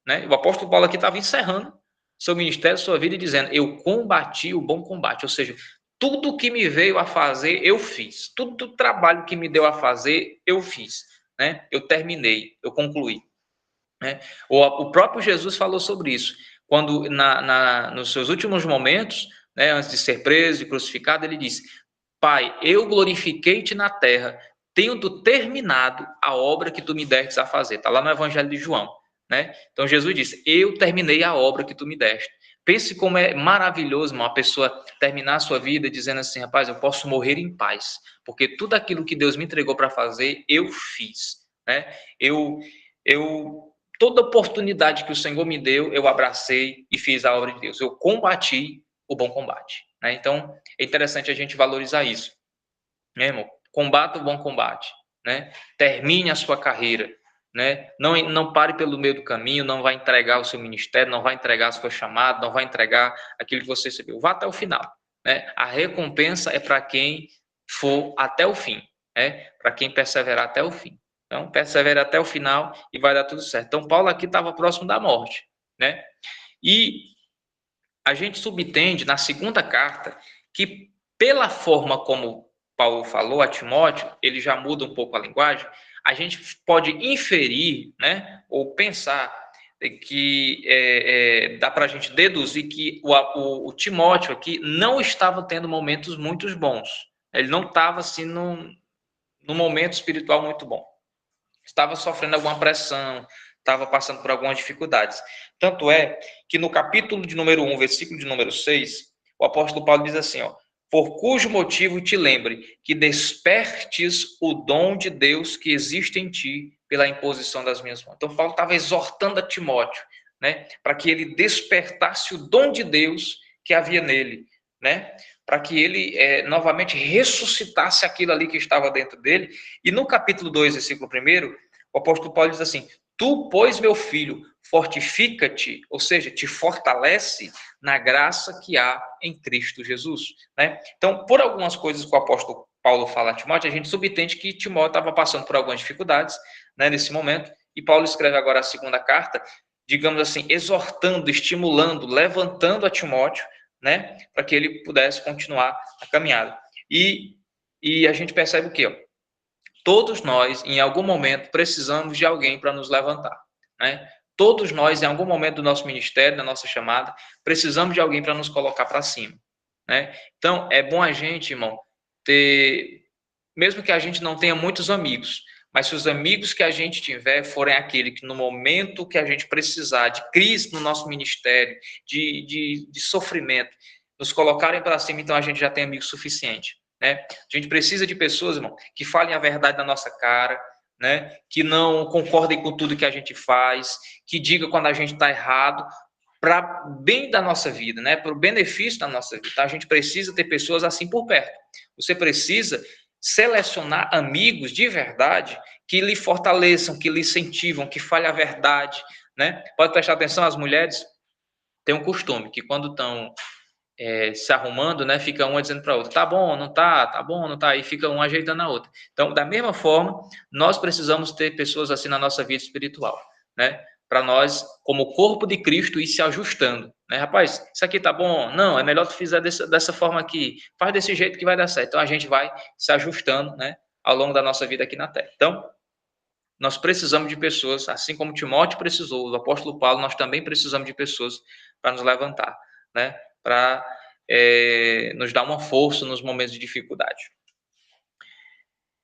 Speaker 1: né? O apóstolo Paulo aqui estava encerrando seu ministério, sua vida, e dizendo: eu combati o bom combate, ou seja, tudo que me veio a fazer, eu fiz. Tudo o trabalho que me deu a fazer, eu fiz, né? Eu terminei, eu concluí, né? O próprio Jesus falou sobre isso, quando nos seus últimos momentos, né, antes de ser preso e crucificado, ele disse: Pai, eu glorifiquei-te na terra, tendo terminado a obra que tu me destes a fazer. Está lá no Evangelho de João, né? Então Jesus disse: eu terminei a obra que tu me deste. Pense como é maravilhoso uma pessoa terminar a sua vida dizendo assim: rapaz, eu posso morrer em paz, porque tudo aquilo que Deus me entregou para fazer, eu fiz, né? Toda oportunidade que o Senhor me deu, eu abracei e fiz a obra de Deus. Eu combati o bom combate, né? Então é interessante a gente valorizar isso, né, irmão? Combata o bom combate, né? Termine a sua carreira, né? Não pare pelo meio do caminho, não vai entregar o seu ministério, não vai entregar a sua chamada, não vai entregar aquilo que você recebeu. Vá até o final, né? A recompensa é para quem for até o fim, né? Para quem perseverar até o fim. Então, persevere até o final e vai dar tudo certo. Então, Paulo aqui estava próximo da morte, né? E a gente subentende na segunda carta que, pela forma como Paulo falou a Timóteo, ele já muda um pouco a linguagem, a gente pode inferir, né, ou pensar que dá para a gente deduzir que o Timóteo aqui não estava tendo momentos muito bons. Ele não estava assim num momento espiritual muito bom. Estava sofrendo alguma pressão, estava passando por algumas dificuldades. Tanto é que no capítulo de número 1, versículo de número 6, o apóstolo Paulo diz assim, ó, por cujo motivo te lembre que despertes o dom de Deus que existe em ti pela imposição das minhas mãos. Então, Paulo estava exortando a Timóteo, né, para que ele despertasse o dom de Deus que havia nele, né, para que ele novamente ressuscitasse aquilo ali que estava dentro dele. E no capítulo 2, versículo 1, o apóstolo Paulo diz assim, tu, pois, meu filho, fortifica-te, ou seja, te fortalece na graça que há em Cristo Jesus, né? Então, por algumas coisas que o apóstolo Paulo fala a Timóteo, a gente subentende que Timóteo estava passando por algumas dificuldades, né, nesse momento, e Paulo escreve agora a segunda carta, digamos assim, exortando, estimulando, levantando a Timóteo, né, para que ele pudesse continuar a caminhada. E a gente percebe o quê? Todos nós, em algum momento, precisamos de alguém para nos levantar, né? Todos nós, em algum momento do nosso ministério, da nossa chamada, precisamos de alguém para nos colocar para cima, né? Então, é bom a gente, irmão, ter, mesmo que a gente não tenha muitos amigos, mas se os amigos que a gente tiver forem aqueles que no momento que a gente precisar de crise no nosso ministério, de sofrimento, nos colocarem para cima, então a gente já tem amigo suficiente, né? A gente precisa de pessoas, irmão, que falem a verdade na nossa cara, né? Que não concordem com tudo que a gente faz, que digam quando a gente está errado, para bem da nossa vida, né? Para o benefício da nossa vida. Tá? A gente precisa ter pessoas assim por perto. Você precisa selecionar amigos de verdade que lhe fortaleçam, que lhe incentivam, que falem a verdade, né? Pode prestar atenção, as mulheres têm um costume que quando estão se arrumando, né, fica uma dizendo para a outra, tá bom, não tá, tá bom, não tá, e fica um ajeitando a outra. Então, da mesma forma, nós precisamos ter pessoas assim na nossa vida espiritual, né, para nós, como corpo de Cristo, ir se ajustando, né, rapaz, isso aqui tá bom? Não, é melhor tu fizer dessa forma aqui, faz desse jeito que vai dar certo. Então, a gente vai se ajustando, né, ao longo da nossa vida aqui na Terra. Então, nós precisamos de pessoas, assim como Timóteo precisou, o apóstolo Paulo, nós também precisamos de pessoas para nos levantar, né? Para nos dar uma força nos momentos de dificuldade.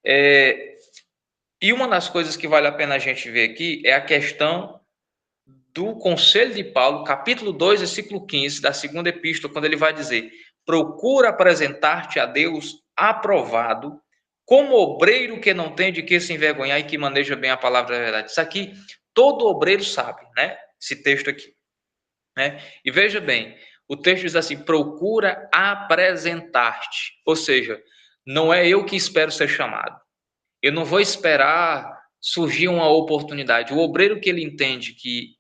Speaker 1: E uma das coisas que vale a pena a gente ver aqui é a questão do conselho de Paulo, capítulo 2, versículo 15, da segunda epístola, quando ele vai dizer, procura apresentar-te a Deus aprovado, como obreiro que não tem de que se envergonhar e que maneja bem a palavra da verdade. Isso aqui, todo obreiro sabe, né? Esse texto aqui, né? E veja bem, o texto diz assim, procura apresentar-te. Ou seja, não é eu que espero ser chamado. Eu não vou esperar surgir uma oportunidade. O obreiro que ele entende que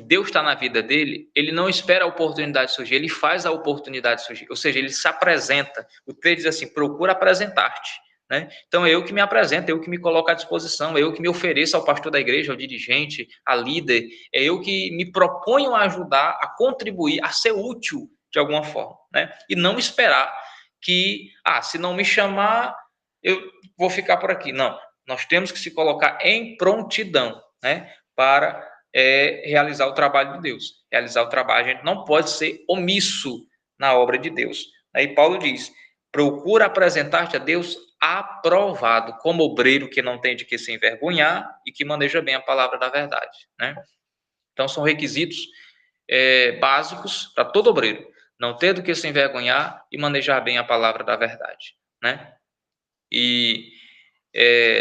Speaker 1: Deus está na vida dele, ele não espera a oportunidade surgir, ele faz a oportunidade surgir. Ou seja, ele se apresenta. O texto diz assim, procura apresentar-te. Né? Então, é eu que me apresento, é eu que me coloco à disposição, é eu que me ofereço ao pastor da igreja, ao dirigente, à líder, é eu que me proponho a ajudar, a contribuir, a ser útil de alguma forma. Né? E não esperar que, se não me chamar, eu vou ficar por aqui. Não, nós temos que se colocar em prontidão, né, para realizar o trabalho de Deus. Realizar o trabalho, a gente não pode ser omisso na obra de Deus. Aí Paulo diz, procura apresentar-te a Deus aprovado, como obreiro que não tem de que se envergonhar e que maneja bem a palavra da verdade. Né? Então, são requisitos básicos para todo obreiro. Não ter do que se envergonhar e manejar bem a palavra da verdade. Né? E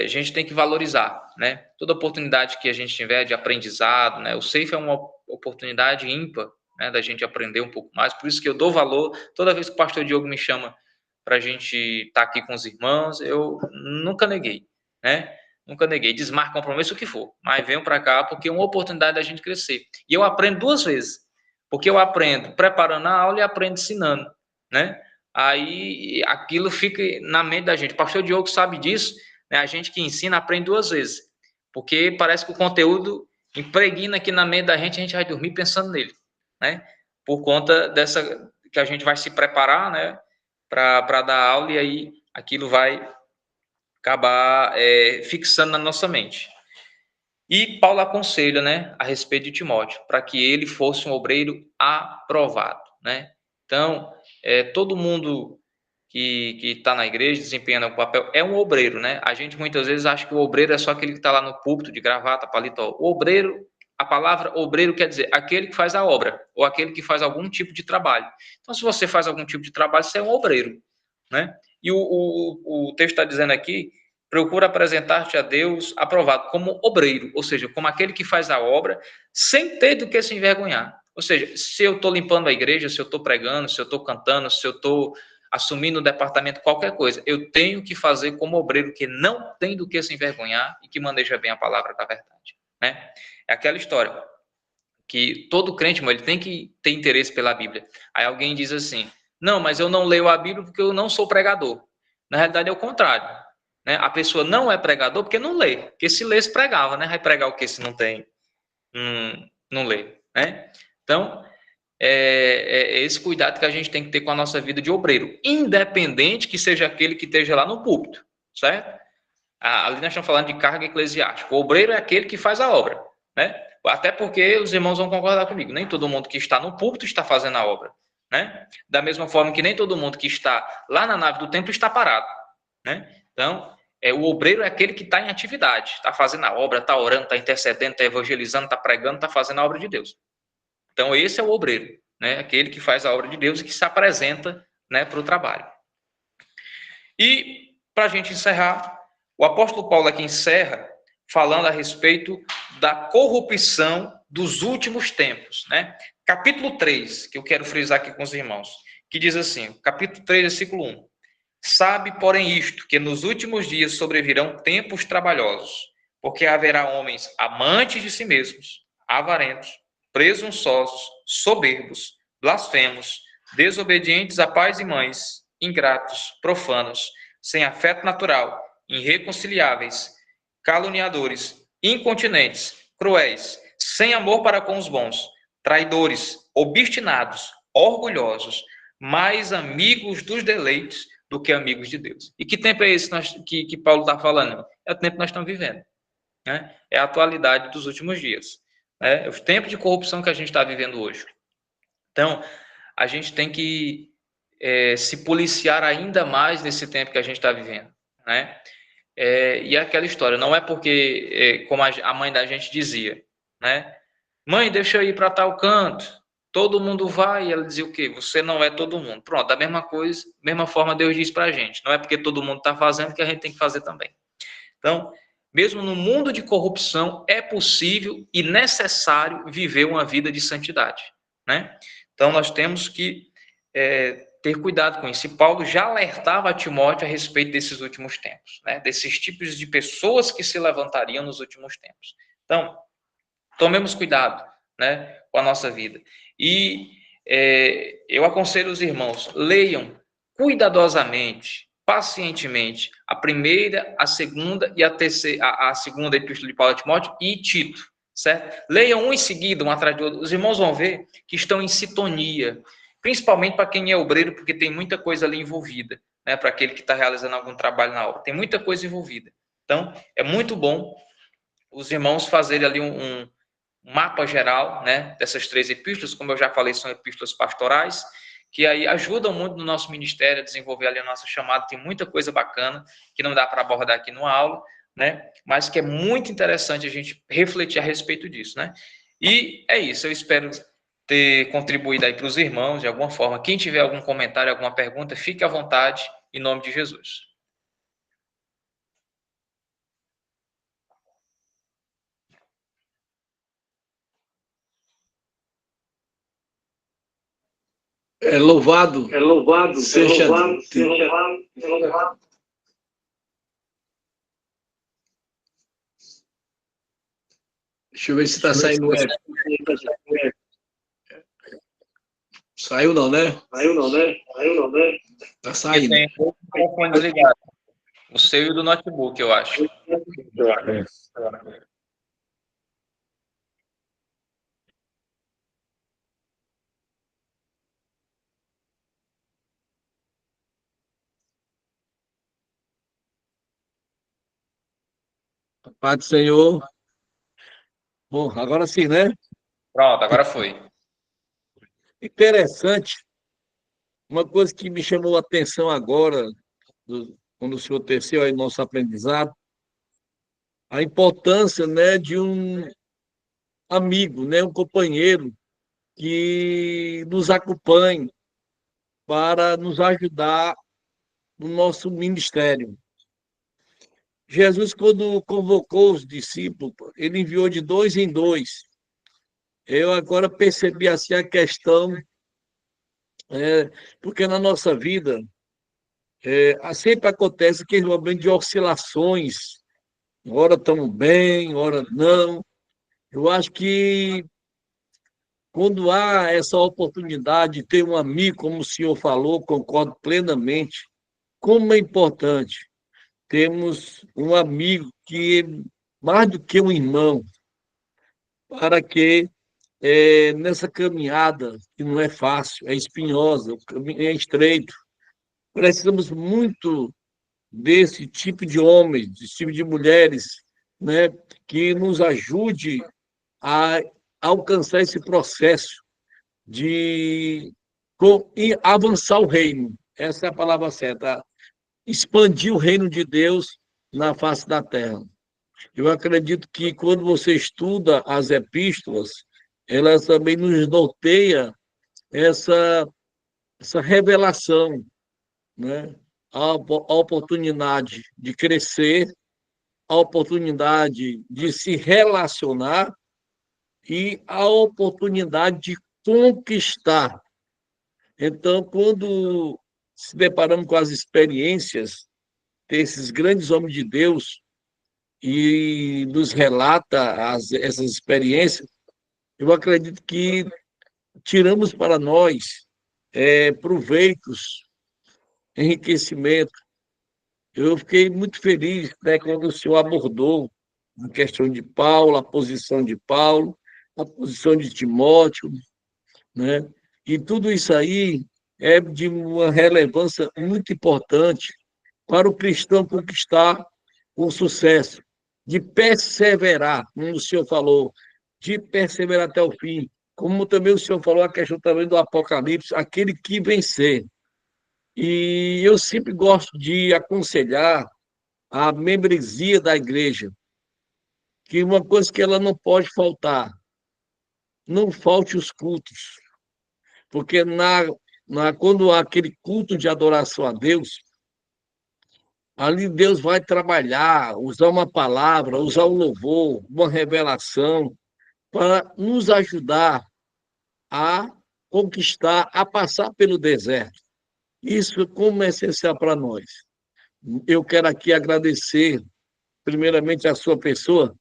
Speaker 1: a gente tem que valorizar, né? Toda oportunidade que a gente tiver de aprendizado, né? O SAFE é uma oportunidade ímpar, né? Da gente aprender um pouco mais. Por isso que eu dou valor toda vez que o pastor Diogo me chama para a gente estar aqui com os irmãos. Eu nunca neguei, né? Nunca neguei. Desmarca compromisso, o que for. Mas venham para cá porque é uma oportunidade da gente crescer. E eu aprendo duas vezes. Porque eu aprendo preparando a aula e aprendo ensinando, né? Aí aquilo fica na mente da gente. O pastor Diogo sabe disso, né? A gente que ensina aprende duas vezes, porque parece que o conteúdo impregna aqui na mente da gente, a gente vai dormir pensando nele, né? Por conta dessa que a gente vai se preparar, né? para dar aula, e aí aquilo vai acabar fixando na nossa mente. E Paulo aconselha, né, a respeito de Timóteo, para que ele fosse um obreiro aprovado, né? Então, todo mundo que está na igreja desempenhando o papel é um obreiro, né? A gente muitas vezes acha que o obreiro é só aquele que está lá no púlpito de gravata, paletó. O obreiro, a palavra obreiro quer dizer aquele que faz a obra, ou aquele que faz algum tipo de trabalho. Então, se você faz algum tipo de trabalho, você é um obreiro, né? E o texto está dizendo aqui: procura apresentar-te a Deus aprovado como obreiro, ou seja, como aquele que faz a obra sem ter do que se envergonhar. Ou seja, se eu estou limpando a igreja, se eu estou pregando, se eu estou cantando, se eu estou assumindo o departamento, qualquer coisa, eu tenho que fazer como obreiro que não tem do que se envergonhar e que maneja bem a palavra da verdade, né? É aquela história que todo crente, ele tem que ter interesse pela Bíblia. Aí alguém diz assim: não, mas eu não leio a Bíblia porque eu não sou pregador. Na realidade é o contrário, né? A pessoa não é pregador porque não lê, porque se lesse pregava, né? Vai pregar o que se não tem, não lê, né? Então, é esse cuidado que a gente tem que ter com a nossa vida de obreiro, independente que seja aquele que esteja lá no púlpito, certo? Ali nós estamos falando de carga eclesiástica. O obreiro é aquele que faz a obra, né? Até porque os irmãos vão concordar comigo, nem todo mundo que está no púlpito está fazendo a obra, né? Da mesma forma que nem todo mundo que está lá na nave do templo está parado, né? Então, o obreiro é aquele que está em atividade, está fazendo a obra, está orando, está intercedendo, está evangelizando, está pregando, está fazendo a obra de Deus. Então, esse é o obreiro, né? Aquele que faz a obra de Deus e que se apresenta, né, para o trabalho. E, para a gente encerrar, o apóstolo Paulo aqui encerra falando a respeito da corrupção dos últimos tempos, né? Capítulo 3, que eu quero frisar aqui com os irmãos, que diz assim, capítulo 3, versículo 1. Sabe, porém, isto, que nos últimos dias sobrevirão tempos trabalhosos, porque haverá homens amantes de si mesmos, avarentos, presunçosos, soberbos, blasfemos, desobedientes a pais e mães, ingratos, profanos, sem afeto natural, irreconciliáveis, caluniadores, incontinentes, cruéis, sem amor para com os bons, traidores, obstinados, orgulhosos, mais amigos dos deleites do que amigos de Deus. E que tempo é esse que Paulo está falando? É o tempo que nós estamos vivendo, né? É a atualidade dos últimos dias. É o tempo de corrupção que a gente está vivendo hoje. Então, a gente tem que se policiar ainda mais nesse tempo que a gente está vivendo, né? E aquela história, não é porque, como a mãe da gente dizia, né? Mãe, deixa eu ir para tal canto. Todo mundo vai, e ela dizia o quê? Você não é todo mundo. Pronto, da mesma coisa, mesma forma Deus diz para a gente. Não é porque todo mundo está fazendo que a gente tem que fazer também. Então, mesmo no mundo de corrupção, é possível e necessário viver uma vida de santidade, né? Então, nós temos que ter cuidado com isso. E Paulo já alertava a Timóteo a respeito desses últimos tempos, né? Desses tipos de pessoas que se levantariam nos últimos tempos. Então, tomemos cuidado, né, com a nossa vida. E eu aconselho os irmãos, leiam cuidadosamente, pacientemente, a primeira, a segunda e a terceira, a segunda epístola de Paulo a Timóteo e Tito, certo? Leiam um em seguida, um atrás do outro. Os irmãos vão ver que estão em sintonia, principalmente para quem é obreiro, porque tem muita coisa ali envolvida, né, para aquele que está realizando algum trabalho na obra. Tem muita coisa envolvida. Então, é muito bom os irmãos fazerem ali um mapa geral, né, dessas três epístolas, como eu já falei, são epístolas pastorais, que aí ajudam muito no nosso ministério a desenvolver ali a nossa chamada. Tem muita coisa bacana que não dá para abordar aqui numa aula, né, mas que é muito interessante a gente refletir a respeito disso, né. E é isso, eu espero ter contribuído aí para os irmãos de alguma forma. Quem tiver algum comentário, alguma pergunta, fique à vontade, em nome de Jesus.
Speaker 2: Louvado seja
Speaker 3: Deus.
Speaker 2: Deixa eu ver se está saindo o eco. Saiu não, né? Tá saindo.
Speaker 1: Tem o microfone desligado. O seu e o do notebook, eu acho.
Speaker 2: Pai do Senhor. Bom, agora sim, né?
Speaker 1: Pronto, agora foi.
Speaker 2: Interessante. Uma coisa que me chamou a atenção agora, quando o senhor teceu aí nosso aprendizado, a importância, né, de um amigo, né, um companheiro que nos acompanhe para nos ajudar no nosso ministério. Jesus, quando convocou os discípulos, ele enviou de dois em dois. Eu agora percebi assim a questão, porque na nossa vida sempre acontece aquele momento de oscilações, ora estamos bem, ora não. Eu acho que quando há essa oportunidade de ter um amigo, como o senhor falou, concordo plenamente, como é importante termos um amigo que é mais do que um irmão, para que nessa caminhada, que não é fácil, é espinhosa, o caminho é estreito, precisamos muito desse tipo de homens, desse tipo de mulheres, né, que nos ajude a alcançar esse processo de avançar o reino. Essa é a palavra certa. Expandir o reino de Deus na face da terra. Eu acredito que quando você estuda as epístolas, elas também nos norteiam essa, essa revelação, né? A oportunidade de crescer, a oportunidade de se relacionar e a oportunidade de conquistar. Então, quando se deparamos com as experiências desses grandes homens de Deus e nos relata essas experiências, eu acredito que tiramos para nós proveitos, enriquecimento. Eu fiquei muito feliz, né, quando o senhor abordou a questão de Paulo, a posição de Paulo, a posição de Timóteo, né? E tudo isso aí é de uma relevância muito importante para o cristão conquistar o sucesso, de perseverar, como o senhor falou, de perseverar até o fim. Como também o senhor falou a questão também do Apocalipse, aquele que vencer. E eu sempre gosto de aconselhar a membresia da igreja, que uma coisa que ela não pode faltar, não falte os cultos, porque quando há aquele culto de adoração a Deus, ali Deus vai trabalhar, usar uma palavra, usar um louvor, uma revelação, para nos ajudar a conquistar, a passar pelo deserto. Isso como é essencial para nós. Eu quero aqui agradecer, primeiramente, a sua pessoa,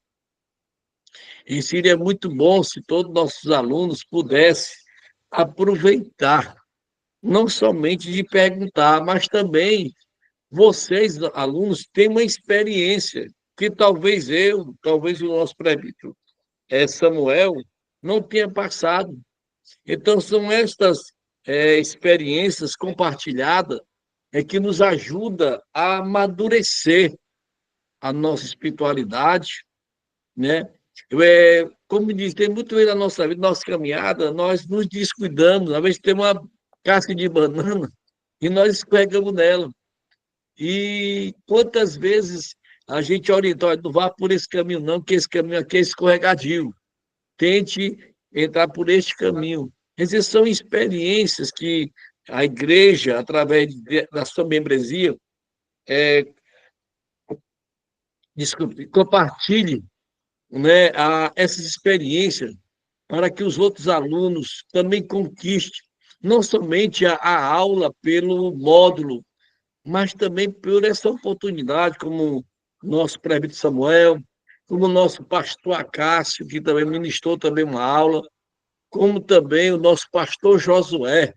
Speaker 2: e seria muito bom se todos os nossos alunos pudessem aproveitar, não somente de perguntar, mas também vocês, alunos, têm uma experiência que talvez o nosso presbítero Samuel, não tenha passado. Então, são estas experiências compartilhadas que nos ajuda a amadurecer a nossa espiritualidade, né? Como diz, tem muito aí na nossa vida, nossa caminhada, nós nos descuidamos, às vezes tem uma casca de banana e nós escorregamos nela. E quantas vezes a gente orienta, olha, não vá por esse caminho não, que esse caminho aqui é escorregadio. Tente entrar por este caminho. Essas são experiências que a igreja, através da sua membresia, compartilhe, né, essas experiências para que os outros alunos também conquistem, não somente a aula pelo módulo, mas também por essa oportunidade, como nosso presbítero Samuel, como nosso pastor Acácio, que também ministrou também uma aula, como também o nosso pastor Josué,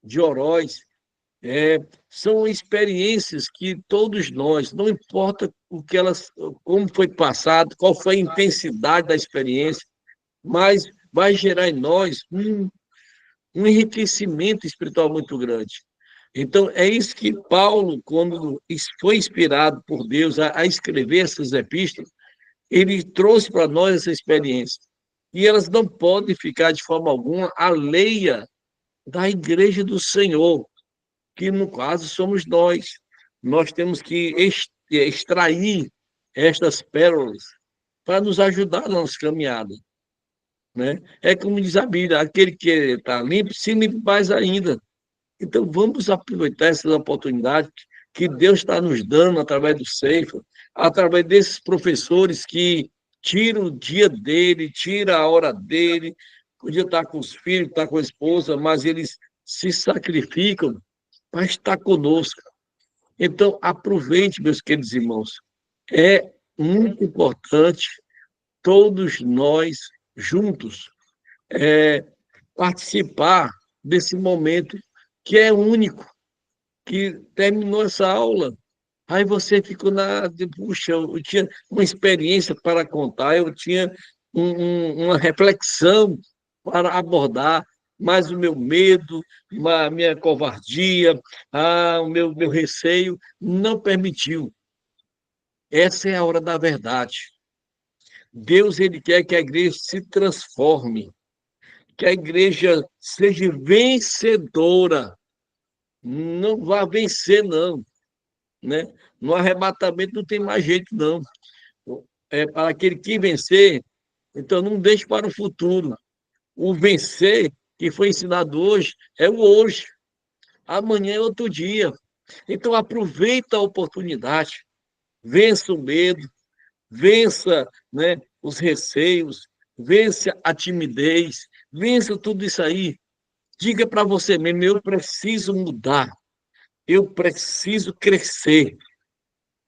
Speaker 2: de Oroz. São experiências que todos nós, não importa o que elas, como foi passado, qual foi a intensidade da experiência, mas vai gerar em nós um enriquecimento espiritual muito grande. Então, é isso que Paulo, quando foi inspirado por Deus a escrever essas epístolas, Ele trouxe para nós essa experiência. E elas não podem ficar de forma alguma alheia da igreja do Senhor, que no caso somos nós. Nós temos que extrair estas pérolas para nos ajudar na nossa caminhada, né? É como diz a Bíblia, aquele que está limpo, se limpe mais ainda. Então, vamos aproveitar essas oportunidades que Deus está nos dando através do Ceifa, através desses professores que tiram o dia dele, tiram a hora dele, podia estar com os filhos, estar com a esposa, mas eles se sacrificam para estar conosco. Então, aproveite, meus queridos irmãos. É muito importante todos nós juntos participar desse momento que é único, que terminou essa aula. Aí você ficou puxa, eu tinha uma experiência para contar, eu tinha uma reflexão para abordar, mas o meu medo, a minha covardia, o meu receio não permitiu. Essa é a hora da verdade. Deus, ele quer que a igreja se transforme, que a igreja seja vencedora. Não vá vencer, não, né? No arrebatamento não tem mais jeito, não. É para aquele que vencer, então não deixe para o futuro. O vencer que foi ensinado hoje é o hoje. Amanhã é outro dia. Então aproveita a oportunidade, vença o medo, vença, né, os receios, vença a timidez, vença tudo isso aí. Diga para você mesmo, eu preciso mudar, eu preciso crescer,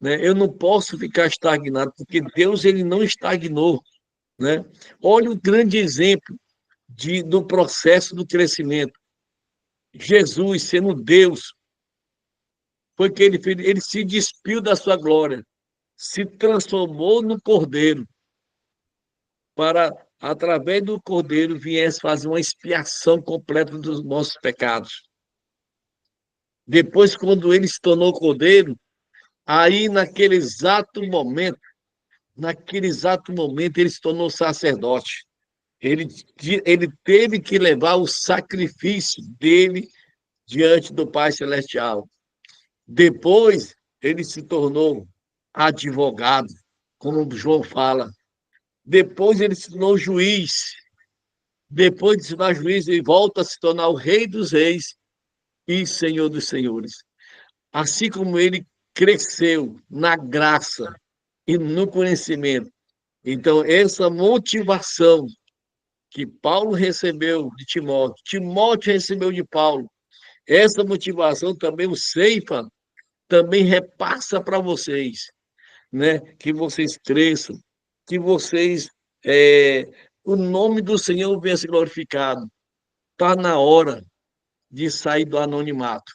Speaker 2: né? Eu não posso ficar estagnado, porque Deus, ele não estagnou, né? Olha o grande exemplo do processo do crescimento. Jesus, sendo Deus, foi que ele se despiu da sua glória, se transformou no Cordeiro, para, através do Cordeiro, viesse fazer uma expiação completa dos nossos pecados. Depois, quando ele se tornou Cordeiro, aí naquele exato momento, ele se tornou sacerdote. Ele, ele teve que levar o sacrifício dele diante do Pai Celestial. Depois, ele se tornou advogado, como João fala. Depois, ele se tornou juiz. Depois de se tornar juiz, ele volta a se tornar o Rei dos Reis e Senhor dos Senhores. Assim como ele cresceu na graça e no conhecimento. Então, essa motivação que Paulo recebeu de Timóteo, Timóteo recebeu de Paulo, essa motivação também o Ceifa também repassa para vocês, né? Que vocês cresçam, que vocês, o nome do Senhor venha ser glorificado. Está na hora de sair do anonimato.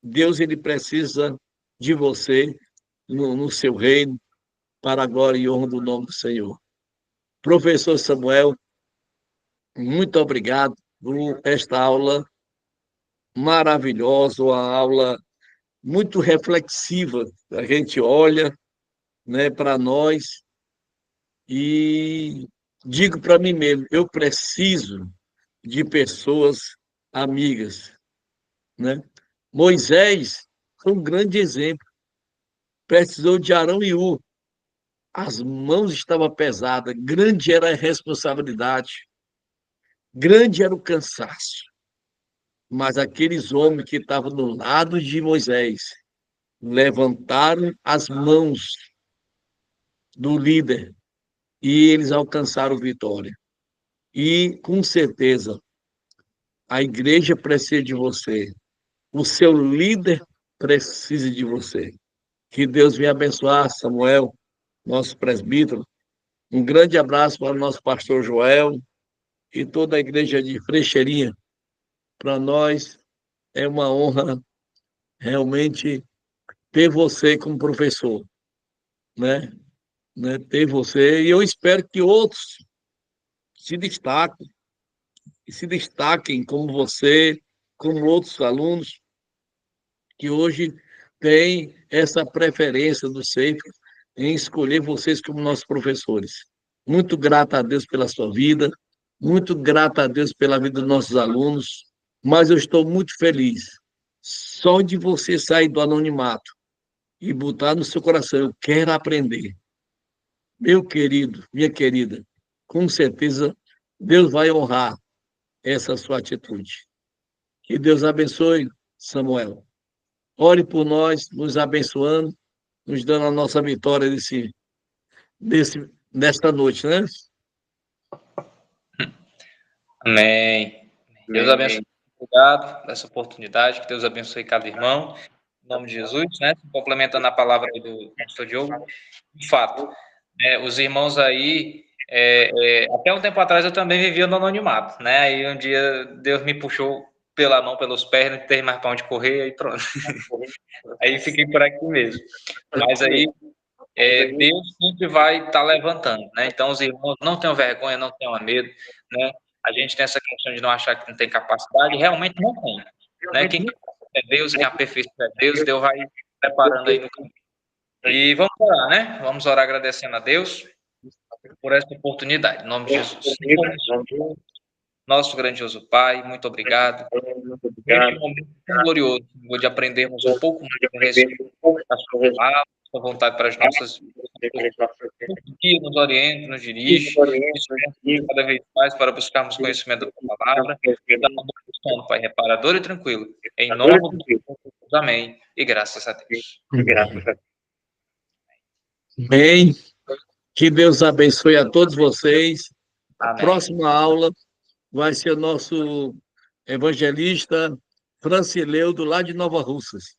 Speaker 2: Deus, ele precisa de você no seu reino, para a glória e honra do nome do Senhor. Professor Samuel, muito obrigado por esta aula maravilhosa, uma aula muito reflexiva. A gente olha, né, para nós e digo para mim mesmo, eu preciso de pessoas amigas, né? Moisés foi um grande exemplo. Precisou de Arão e Ur. As mãos estavam pesadas, grande era a responsabilidade, grande era o cansaço. Mas aqueles homens que estavam do lado de Moisés levantaram as mãos do líder e eles alcançaram vitória. E, com certeza, a igreja precisa de você, o seu líder precisa de você. Que Deus venha abençoar Samuel, nosso presbítero. Um grande abraço para o nosso pastor Joel e toda a igreja de Frecheirinha. Para nós é uma honra realmente ter você como professor, né? Ter você, e eu espero que outros se destaquem, e se destaquem como você, como outros alunos, que hoje têm essa preferência do CEIF em escolher vocês como nossos professores. Muito grato a Deus pela sua vida, muito grato a Deus pela vida dos nossos alunos, mas eu estou muito feliz. Só de você sair do anonimato e botar no seu coração, eu quero aprender. Meu querido, minha querida, com certeza Deus vai honrar essa sua atitude. Que Deus abençoe, Samuel. Ore por nós, nos abençoando, nos dando a nossa vitória nesta noite, né?
Speaker 1: Amém. Deus abençoe.
Speaker 2: Amém.
Speaker 1: Obrigado dessa oportunidade. Que Deus abençoe cada irmão. Em nome de Jesus, né? Complementando a palavra aí do pastor Diogo, de fato, né, os irmãos aí, até um tempo atrás eu também vivia no anonimato, né? Aí um dia Deus me puxou pela mão, pelos pés, não tem mais para onde correr, aí pronto. Aí fiquei por aqui mesmo. Mas aí Deus sempre vai estar levantando, né? Então, os irmãos não tenham vergonha, não tenham medo, né? A gente tem essa questão de não achar que não tem capacidade, realmente não tem, né? Quem é Deus, quem aperfeiçoa é Deus, Deus vai preparando aí no caminho. E vamos orar, né? Vamos orar agradecendo a Deus por essa oportunidade, em nome de Jesus. Nosso grandioso Pai, muito obrigado por este momento tão glorioso, Senhor, de aprendermos um pouco mais a respeito da sua palavra, da sua vontade para as nossas vidas. Que nos oriente, nos dirige, desperta cada vez mais para buscarmos conhecimento da tua palavra e dar um bom sono, Pai, reparador e tranquilo. Em nome de Jesus, amém. E graças a Deus.
Speaker 2: Amém. Que Deus abençoe a todos vocês. A
Speaker 1: Amém.
Speaker 2: próxima aula vai ser o nosso evangelista Francileudo, lá de Nova Russas.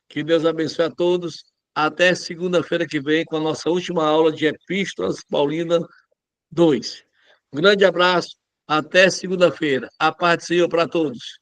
Speaker 2: Que Deus abençoe a todos. Até segunda-feira que vem, com a nossa última aula de Epístolas Paulina 2. Um grande abraço. Até segunda-feira. A paz do Senhor para todos.